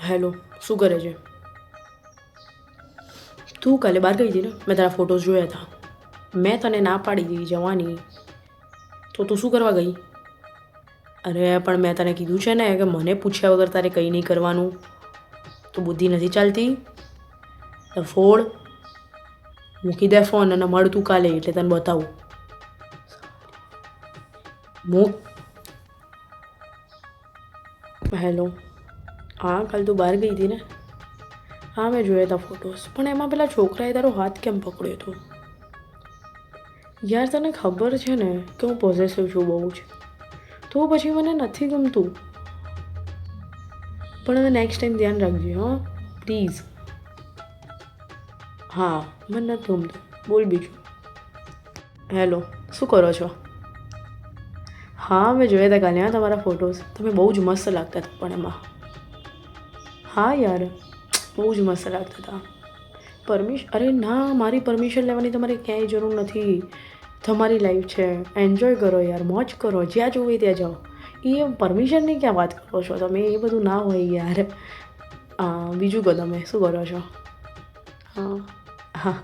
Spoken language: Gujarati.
હેલો, શું કરે છે? તું કાલે બહાર ગઈ હતી ને? મેં તારા ફોટોઝ જોયા હતા. મેં તને ના પાડી દીધી જવાની, તો તું શું કરવા ગઈ? અરે પણ મેં તને કીધું છે ને કે મને પૂછ્યા વગર તારે કંઈ નહીં કરવાનું. તો બુદ્ધિ નથી ચાલતી? તો ફોડ મૂકી દે ફોન અને મળ તું કાલે, એટલે તને બતાવું. મૂક. હેલો, હા કાલ તું બહાર ગઈ હતી ને? હા મેં જોયા હતા ફોટોઝ, પણ એમાં પેલા છોકરાએ તારો હાથ કેમ પકડ્યો હતો? યાર તને ખબર છે ને કે હું પોઝેસિવ છું બહુ જ, તો પછી મને નથી ગમતું. પણ હવે નેક્સ્ટ ટાઈમ ધ્યાન રાખજે હા, પ્લીઝ. હા મને નથી ગમતું. બોલ બીજું. હેલો, શું કરો છો? હા મેં જોયા હતા કાલે તમારા ફોટોઝ, તમે બહુ જ મસ્ત લાગતા હતા પણ એમાં. હા યાર, બહુ જ મસ્ત લાગતા હતા. અરે ના, મારી પરમિશન લેવાની તમારે ક્યાંય જરૂર નથી. તમારી લાઈફ છે, એન્જોય કરો યાર, મોજ કરો, જ્યાં જવું હોય ત્યાં જાઓ. એ પરમિશનની ક્યાં વાત કરો છો તમે? એ બધું ના હોય યાર. બીજું કહો, તમે શું કરો છો? હા હા